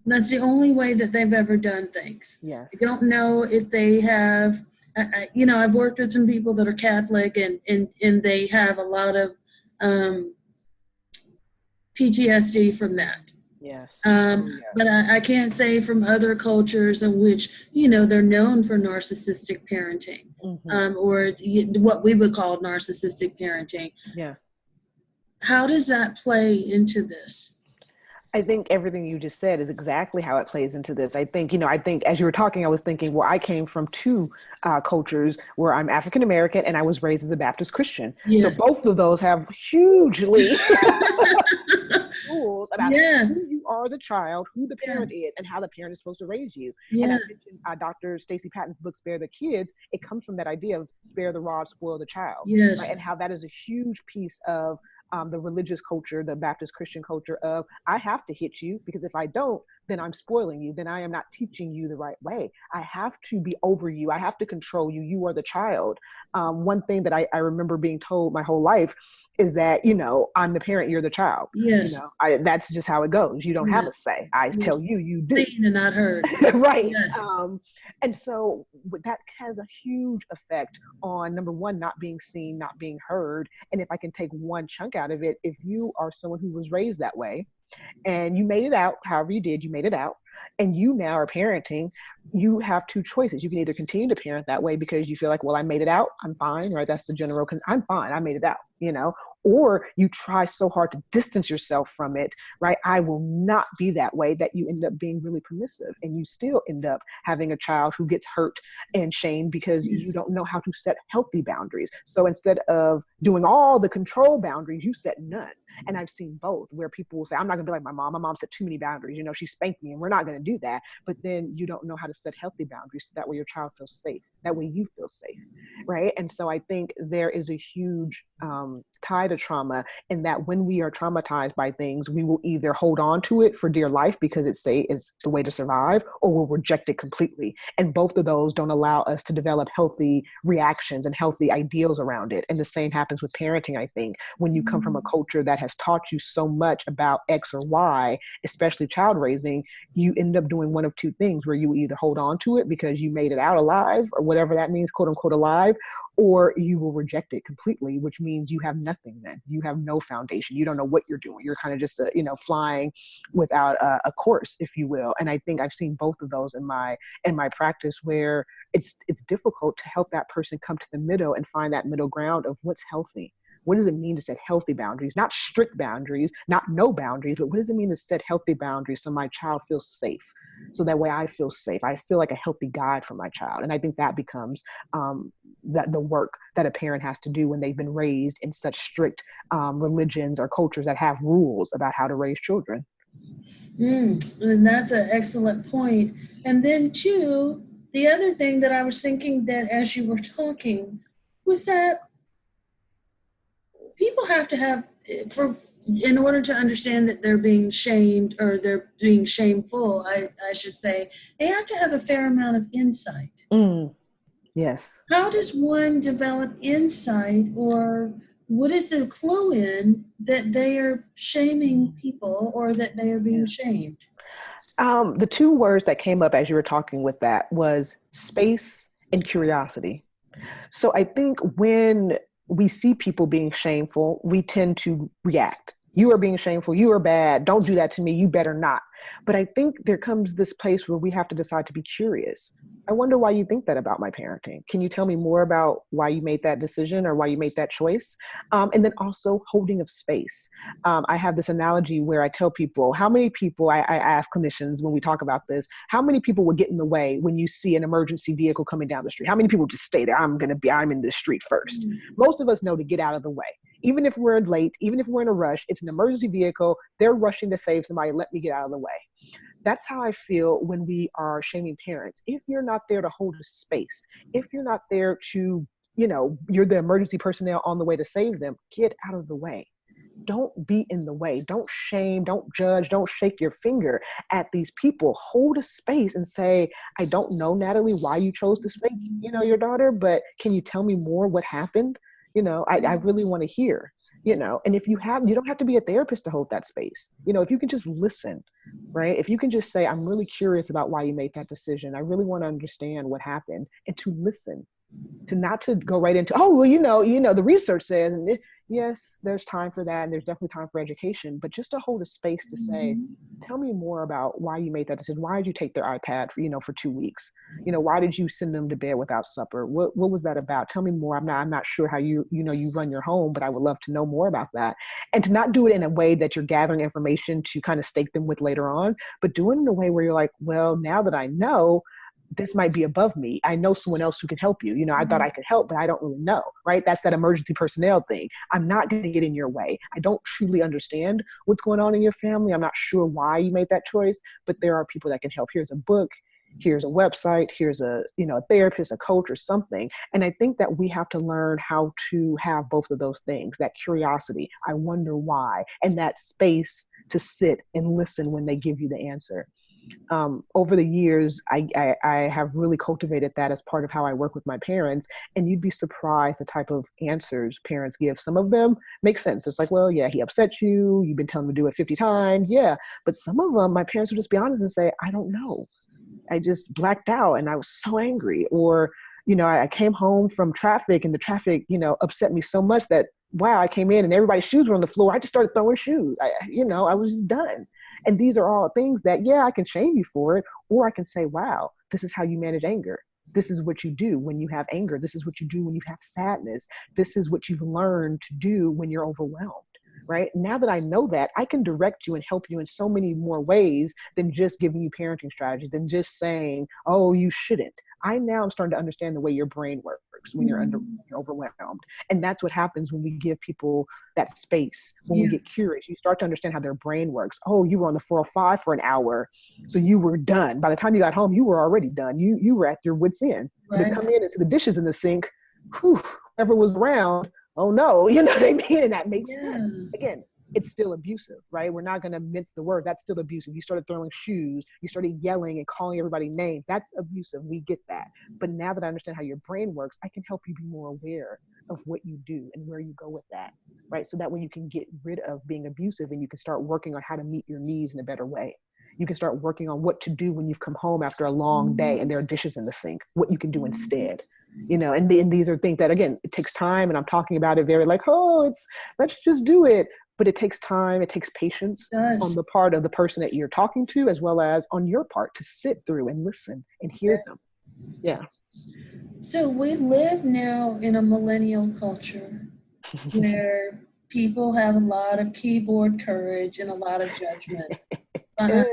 that's the only way that they've ever done things. Yes. I don't know if they have, I've worked with some people that are Catholic and they have a lot of PTSD from that. Yes. But I can't say from other cultures in which, they're known for narcissistic parenting, or what we would call narcissistic parenting. Yeah. How does that play into this? I think everything you just said is exactly how it plays into this. I think as you were talking, I was thinking, well, I came from two cultures where I'm African American and I was raised as a Baptist Christian. Yes. So both of those have hugely rules about who you are as a child, who the parent is, and how the parent is supposed to raise you. And I mentioned Dr. Stacey Patton's book, Spare the Kids. It comes from that idea of spare the rod, spoil the child. Yes. Right? And how that is a huge piece of the religious culture, the Baptist Christian culture of, I have to hit you because if I don't, then I'm spoiling you. Then I am not teaching you the right way. I have to be over you. I have to control you. You are the child. One thing that I remember being told my whole life is that, I'm the parent, you're the child. Yes. That's just how it goes. You don't have a say. I tell you, you do. Seen and not heard. Right. Yes. And so that has a huge effect on, number one, not being seen, not being heard. And if I can take one chunk out of it, if you are someone who was raised that way and you made it out, however you did, you made it out, and you now are parenting, you have two choices. You can either continue to parent that way because you feel like, well, I made it out, I'm fine, right? That's the general, I'm fine, I made it out, or you try so hard to distance yourself from it, right? I will not be that way, that you end up being really permissive and you still end up having a child who gets hurt and shamed because you don't know how to set healthy boundaries. So instead of doing all the control boundaries, you set none. And I've seen both where people will say, I'm not gonna be like my mom. My mom set too many boundaries. She spanked me and we're not gonna do that. But then you don't know how to set healthy boundaries so that way your child feels safe. That way you feel safe, right? And so I think there is a huge tie to of trauma, and that when we are traumatized by things, we will either hold on to it for dear life because it's the way to survive, or we'll reject it completely. And both of those don't allow us to develop healthy reactions and healthy ideals around it. And the same happens with parenting, I think. When you come from a culture that has taught you so much about X or Y, especially child raising, you end up doing one of two things, where you either hold on to it because you made it out alive, or whatever that means, quote unquote alive, or you will reject it completely, which means you have nothing then. You have no foundation. You don't know what you're doing. You're kind of just, flying without a course, if you will. And I think I've seen both of those in my practice, where it's difficult to help that person come to the middle and find that middle ground of what's healthy. What does it mean to set healthy boundaries? Not strict boundaries, not no boundaries, but what does it mean to set healthy boundaries so my child feels safe? So that way I feel safe. I feel like a healthy guide for my child. And I think that becomes the work that a parent has to do when they've been raised in such strict religions or cultures that have rules about how to raise children. And that's an excellent point. And then too, the other thing that I was thinking that as you were talking was that people have to have, in order to understand that they're being shamed or they're being shameful, I should say, they have to have a fair amount of insight. Yes. How does one develop insight, or what is the clue in that they are shaming people or that they are being shamed? The two words that came up as you were talking with that was space and curiosity. So I think when we see people being shameful, we tend to react. You are being shameful. You are bad. Don't do that to me. You better not. But I think there comes this place where we have to decide to be curious. I wonder why you think that about my parenting. Can you tell me more about why you made that decision or why you made that choice? And then also holding of space. I have this analogy where I tell people, how many people, I ask clinicians when we talk about this, how many people would get in the way when you see an emergency vehicle coming down the street? How many people just stay there? I'm in the street first. Most of us know to get out of the way. Even if we're late, even if we're in a rush, it's an emergency vehicle. They're rushing to save somebody. Let me get out of the way. That's how I feel when we are shaming parents. If you're not there to hold a space, if you're not there to, you're the emergency personnel on the way to save them, get out of the way. Don't be in the way. Don't shame, don't judge, don't shake your finger at these people. Hold a space and say, I don't know, Natalie, why you chose to spank, your daughter, but can you tell me more what happened? I really want to hear. And if you don't have to be a therapist to hold that space. If you can just listen, right? If you can just say, I'm really curious about why you made that decision. I really want to understand what happened, and to listen, to not to go right into, oh, well, the research says, and yes, there's time for that. And there's definitely time for education, but just to hold a space to say, tell me more about why you made that decision. Why did you take their iPad for 2 weeks? Why did you send them to bed without supper? What was that about? Tell me more. I'm not sure how you run your home, but I would love to know more about that. And to not do it in a way that you're gathering information to kind of stake them with later on, but do it in a way where you're like, well, now that I know, this might be above me. I know someone else who can help you. I thought I could help, but I don't really know, right? That's that emergency personnel thing. I'm not going to get in your way. I don't truly understand what's going on in your family. I'm not sure why you made that choice, but there are people that can help. Here's a book, here's a website, here's a therapist, a coach, or something. And I think that we have to learn how to have both of those things, that curiosity, I wonder why, and that space to sit and listen when they give you the answer. Over the years, I have really cultivated that as part of how I work with my parents. And you'd be surprised the type of answers parents give. Some of them make sense. It's like, well, yeah, he upset you. You've been telling him to do it 50 times. Yeah. But some of them, my parents would just be honest and say, I don't know. I just blacked out and I was so angry. Or, I came home from traffic and the traffic, upset me so much that, wow, I came in and everybody's shoes were on the floor. I just started throwing shoes. I was just done. And these are all things that, yeah, I can shame you for it, or I can say, wow, this is how you manage anger. This is what you do when you have anger. This is what you do when you have sadness. This is what you've learned to do when you're overwhelmed, right? Now that I know that, I can direct you and help you in so many more ways than just giving you parenting strategies, than just saying, oh, you shouldn't. I now am starting to understand the way your brain works when you're overwhelmed. And that's what happens when we give people that space, when we get curious. You start to understand how their brain works. Oh, you were on the 405 for an hour, so you were done. By the time you got home, you were already done. You were at your wit's end. So to come in and see the dishes in the sink, whoever was around oh no, you know what I mean? And that makes sense. Yeah. Again, it's still abusive, right? We're not going to mince the word. That's still abusive. You started throwing shoes, you started yelling and calling everybody names. That's abusive. We get that. But now that I understand how your brain works, I can help you be more aware of what you do and where you go with that, right? So that way you can get rid of being abusive and you can start working on how to meet your needs in a better way. You can start working on what to do when you've come home after a long day and there are dishes in the sink, what you can do instead. And these are things that, again, it takes time, and I'm talking about it very like, oh, let's just do it. But it takes time, it takes patience on the part of the person that you're talking to, as well as on your part to sit through and listen and hear them. Yeah. So we live now in a millennial culture where people have a lot of keyboard courage and a lot of judgments behind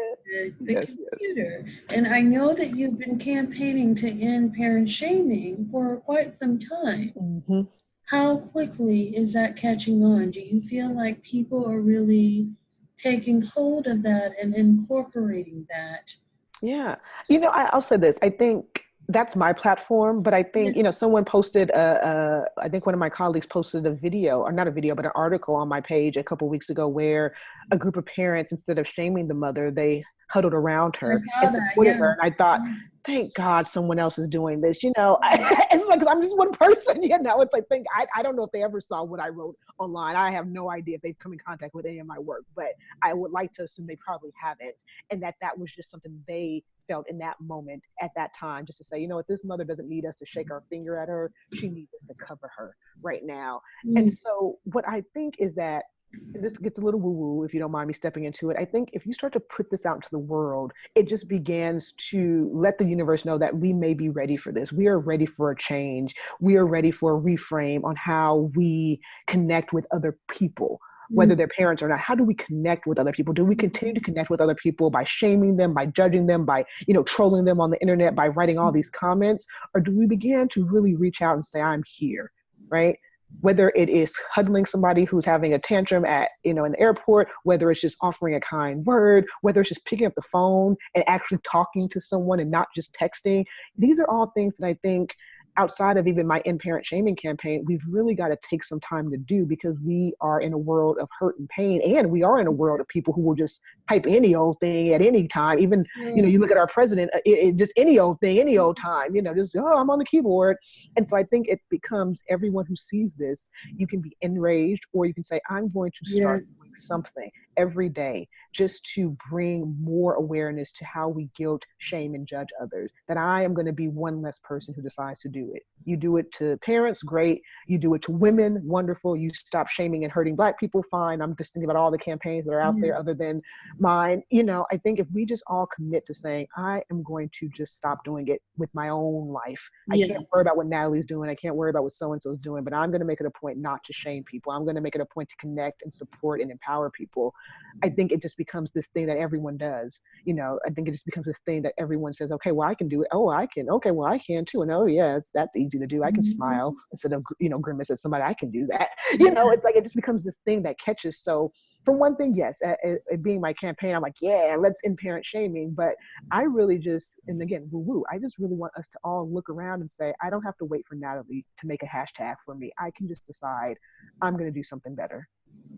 the computer. Yes. And I know that you've been campaigning to end parent shaming for quite some time. Mm-hmm. How quickly is that catching on? Do you feel like people are really taking hold of that and incorporating that? Yeah. I'll say this. I think that's my platform, but I think, someone posted, I think one of my colleagues posted a video, or not a video, but an article on my page a couple of weeks ago where a group of parents, instead of shaming the mother, they huddled around her and supported her. And I thought, thank God someone else is doing this. It's like, cause I'm just one person, it's like, I don't know if they ever saw what I wrote online. I have no idea if they've come in contact with any of my work, but I would like to assume they probably haven't. And that was just something they felt in that moment at that time, just to say, this mother doesn't need us to shake our finger at her. She needs us to cover her right now. And so what I think is that, this gets a little woo-woo if you don't mind me stepping into it. I think if you start to put this out into the world, it just begins to let the universe know that we may be ready for this. We are ready for a change. We are ready for a reframe on how we connect with other people, whether they're parents or not. How do we connect with other people? Do we continue to connect with other people by shaming them, by judging them, by, trolling them on the internet, by writing all these comments? Or do we begin to really reach out and say, I'm here, right? Whether it is huddling somebody who's having a tantrum at, an airport, whether it's just offering a kind word, whether it's just picking up the phone and actually talking to someone and not just texting. These are all things that I think, outside of even my End Parent Shaming campaign, we've really got to take some time to do, because we are in a world of hurt and pain, and we are in a world of people who will just type any old thing at any time. Even, you look at our president, just any old thing, any old time, just, I'm on the keyboard. And so I think it becomes, everyone who sees this, you can be enraged, or you can say, I'm going to start doing something every day just to bring more awareness to how we guilt, shame, and judge others. That I am going to be one less person who decides to do it. You do it to parents, great. You do it to women, wonderful. You stop shaming and hurting Black people, fine. I'm just thinking about all the campaigns that are out there other than mine. I think if we just all commit to saying, I am going to just stop doing it with my own life. I can't worry about what Natalie's doing. I can't worry about what so-and-so's doing, but I'm going to make it a point not to shame people. I'm going to make it a point to connect and support and empower people. I think it just becomes this thing that everyone does. I think it just becomes this thing that everyone says, okay, well, I can do it. Oh, I can. Okay, well, I can too. And oh, yeah, that's easy to do. I can smile instead of, grimace at somebody. I can do that. It's like, it just becomes this thing that catches. So for one thing, yes, it being my campaign, I'm like, yeah, let's end parent shaming. But I really just, and again, woo-woo, I just really want us to all look around and say, I don't have to wait for Natalie to make a hashtag for me. I can just decide I'm going to do something better,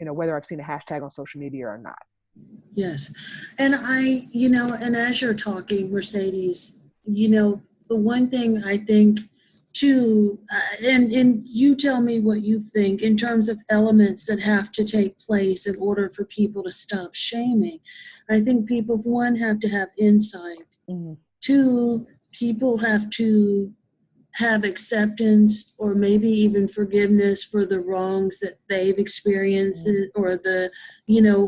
whether I've seen a hashtag on social media or not. Yes. And and as you're talking, Mercedes, the one thing I think too, and you tell me what you think in terms of elements that have to take place in order for people to stop shaming. I think people, one, have to have insight. Two, people have to have acceptance or maybe even forgiveness for the wrongs that they've experienced or the,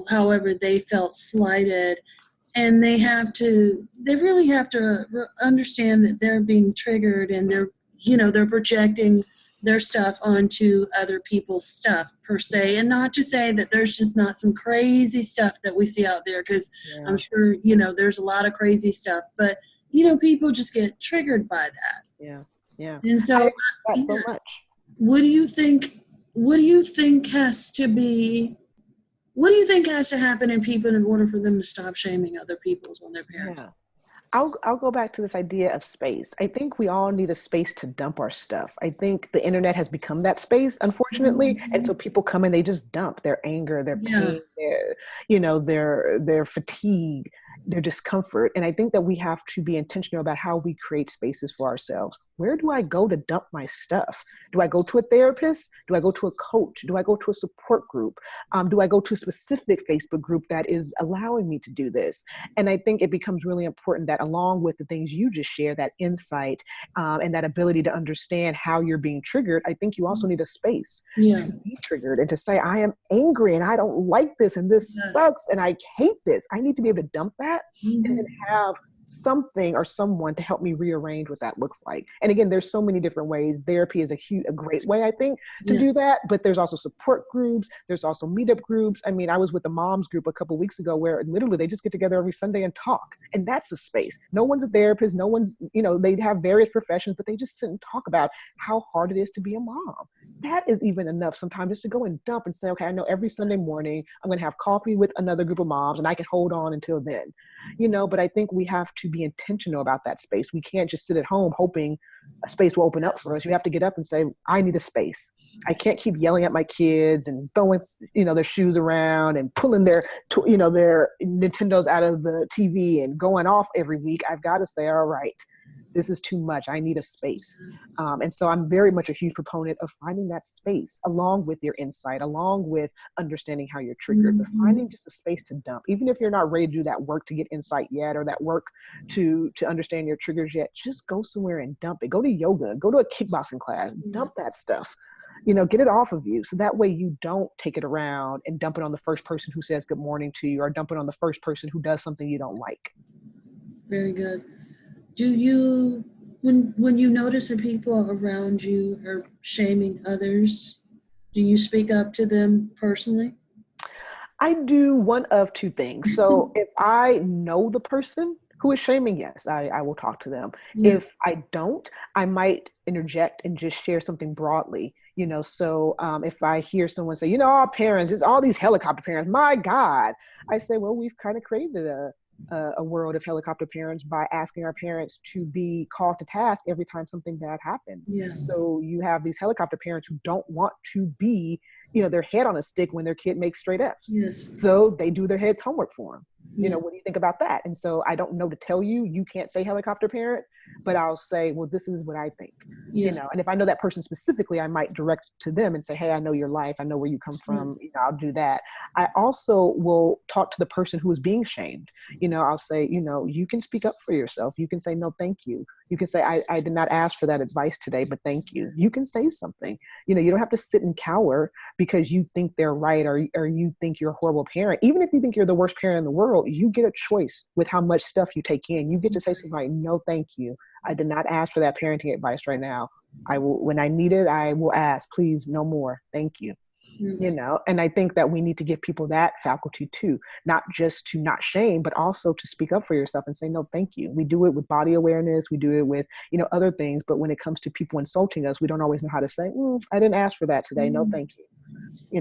however they felt slighted. And they really have to understand that they're being triggered and they're projecting their stuff onto other people's stuff per se. And not to say that there's just not some crazy stuff that we see out there, because I'm sure, there's a lot of crazy stuff, but, people just get triggered by that. Yeah. Yeah. And so, so much. What do you think has to happen in people in order for them to stop shaming other people's on their parents? Yeah. I'll go back to this idea of space. I think we all need a space to dump our stuff. I think the internet has become that space, unfortunately, and Mhm. so people come and they just dump their anger, their Yeah. pain, their fatigue, their discomfort. And I think that we have to be intentional about how we create spaces for ourselves. Where do I go to dump my stuff? Do I go to a therapist? Do I go to a coach? Do I go to a support group? Do I go to a specific Facebook group that is allowing me to do this? And I think it becomes really important that along with the things you just share, that insight and that ability to understand how you're being triggered, I think you also need a space Yeah. to be triggered and to say, I am angry and I don't like this and this Yes. sucks and I hate this. I need to be able to dump that and then Mhm. have something or someone to help me rearrange what that looks like. And again, there's so many different ways. Therapy is a great way, I think, to Yeah. do that. But there's also support groups. There's also meetup groups. I mean, I was with the moms group a couple of weeks ago where literally they just get together every Sunday and talk. And that's a space. No one's a therapist. No one's, they have various professions, but they just sit and talk about how hard it is to be a mom. That is even enough sometimes just to go and dump and say, okay, I know every Sunday morning I'm going to have coffee with another group of moms and I can hold on until then. But I think we have to be intentional about that space. We can't just sit at home hoping a space will open up for us. You have to get up and say, I need a space. I can't keep yelling at my kids and throwing, their shoes around and pulling their Nintendos out of the TV and going off every week. I've got to say, all right, this is too much. I need a space. And so I'm very much a huge proponent of finding that space along with your insight, along with understanding how you're triggered, but Mhm. finding just a space to dump. Even if you're not ready to do that work to get insight yet, or that work to understand your triggers yet, just go somewhere and dump it. Go to yoga, go to a kickboxing class, dump that stuff, get it off of you. So that way you don't take it around and dump it on the first person who says good morning to you, or dump it on the first person who does something you don't like. Very good. Do you, when you notice that people around you are shaming others, do you speak up to them personally? I do one of two things. So if I know the person who is shaming, yes, I will talk to them. Yeah. If I don't, I might interject and just share something broadly. So if I hear someone say, our parents, it's all these helicopter parents, my God, I say, well, we've kind of created a world of helicopter parents by asking our parents to be called to task every time something bad happens. Yeah. So you have these helicopter parents who don't want to be their head on a stick when their kid makes straight F's. Yes. So they do their head's homework for them. Yeah. What do you think about that? And so I don't know to tell you, you can't say helicopter parent, but I'll say, well, this is what I think. Yeah. And if I know that person specifically, I might direct to them and say, hey, I know your life. I know where you come from. I'll do that. I also will talk to the person who is being shamed. I'll say, you can speak up for yourself. You can say, no, thank you. You can say, I did not ask for that advice today, but thank you. You can say something. You don't have to sit and cower because you think they're right, or you think you're a horrible parent. Even if you think you're the worst parent in the world, you get a choice with how much stuff you take in. You get to say something like, no, thank you. I did not ask for that parenting advice right now. I will, when I need it, I will ask, please, no more. Thank you. Yes. And I think that we need to give people that faculty too, not just to not shame, but also to speak up for yourself and say, no, thank you. We do it with body awareness. We do it with, other things. But when it comes to people insulting us, we don't always know how to say, I didn't ask for that today. No, thank you.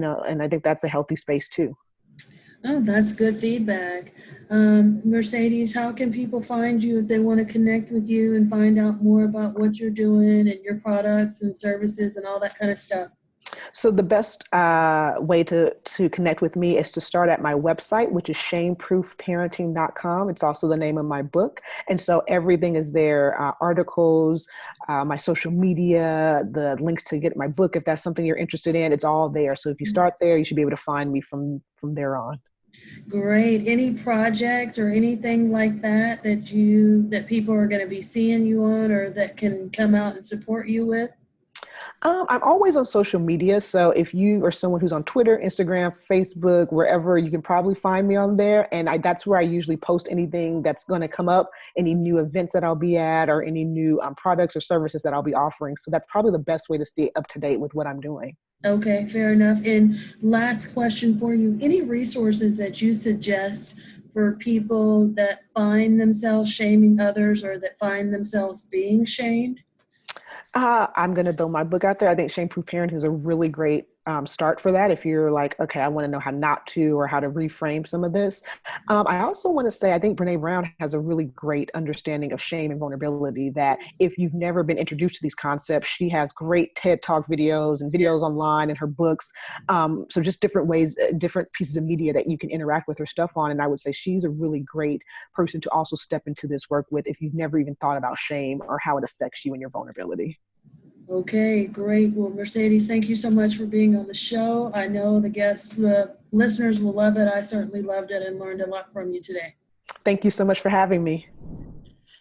And I think that's a healthy space too. Oh, that's good feedback. Mercedes, how can people find you if they want to connect with you and find out more about what you're doing and your products and services and all that kind of stuff? So the best way to connect with me is to start at my website, which is shameproofparenting.com. It's also the name of my book. And so everything is there, articles, my social media, the links to get my book. If that's something you're interested in, it's all there. So if you start there, you should be able to find me from there on. Great. Any projects or anything like that that people are going to be seeing you on or that can come out and support you with? I'm always on social media. So if you are someone who's on Twitter, Instagram, Facebook, wherever, you can probably find me on there. And that's where I usually post anything that's going to come up, any new events that I'll be at, or any new products or services that I'll be offering. So that's probably the best way to stay up to date with what I'm doing. Okay, fair enough. And last question for you, any resources that you suggest for people that find themselves shaming others or that find themselves being shamed? I'm going to throw my book out there. I think Shame Proof Parenting is a really great start for that if you're like, okay, I want to know how not to or how to reframe some of this. I also want to say, I think Brene Brown has a really great understanding of shame and vulnerability, that if you've never been introduced to these concepts, she has great TED Talk videos and videos online and her books. So just different ways, different pieces of media that you can interact with her stuff on. And I would say she's a really great person to also step into this work with if you've never even thought about shame or how it affects you and your vulnerability. Okay, great. Well, Mercedes, thank you so much for being on the show. I know the listeners will love it. I certainly loved it and learned a lot from you today. Thank you so much for having me.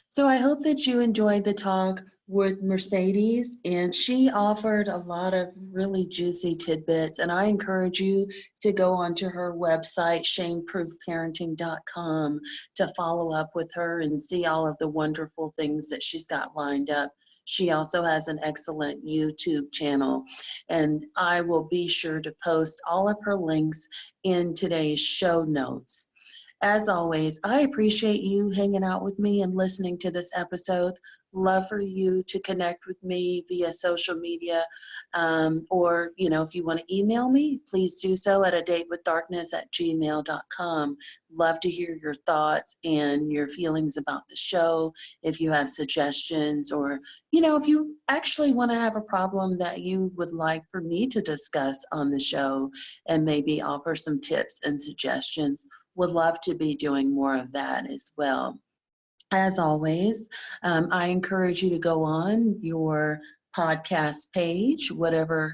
So I hope that you enjoyed the talk with Mercedes, and she offered a lot of really juicy tidbits, and I encourage you to go onto her website, shameproofparenting.com, to follow up with her and see all of the wonderful things that she's got lined up. She also has an excellent YouTube channel, and I will be sure to post all of her links in today's show notes. As always, I appreciate you hanging out with me and listening to this episode. Love for you to connect with me via social media, or, if you want to email me, please do so at adatewithdarkness@gmail.com. Love to hear your thoughts and your feelings about the show. If you have suggestions, or, if you actually want to have a problem that you would like for me to discuss on the show and maybe offer some tips and suggestions, would love to be doing more of that as well. As always, I encourage you to go on your podcast page,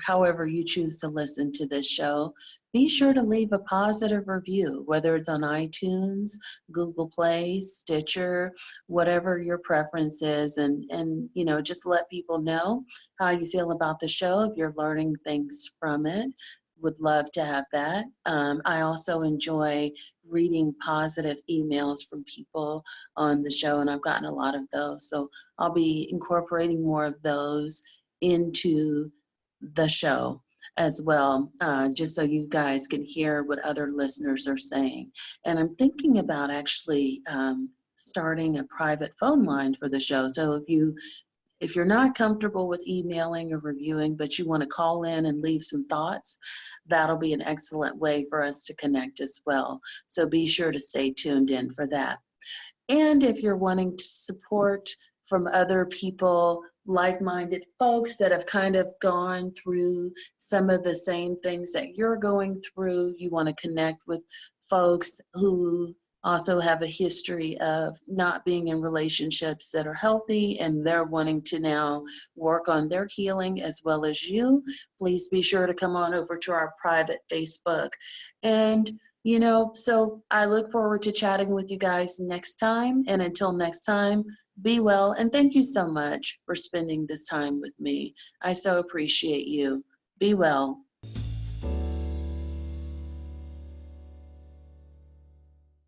however you choose to listen to this show. Be sure to leave a positive review, whether it's on iTunes, Google Play, Stitcher, whatever your preference is, and just let people know how you feel about the show, if you're learning things from it. Would love to have that. I also enjoy reading positive emails from people on the show, and I've gotten a lot of those. So I'll be incorporating more of those into the show as well, just so you guys can hear what other listeners are saying. And I'm thinking about actually starting a private phone line for the show. So if you're not comfortable with emailing or reviewing, but you want to call in and leave some thoughts, that'll be an excellent way for us to connect as well. So be sure to stay tuned in for that. And if you're wanting to support from other people, like-minded folks that have kind of gone through some of the same things that you're going through, you want to connect with folks who also have a history of not being in relationships that are healthy, and they're wanting to now work on their healing as well as you, please be sure to come on over to our private Facebook. And so I look forward to chatting with you guys next time. And until next time, be well. And thank you so much for spending this time with me. I so appreciate you. Be well.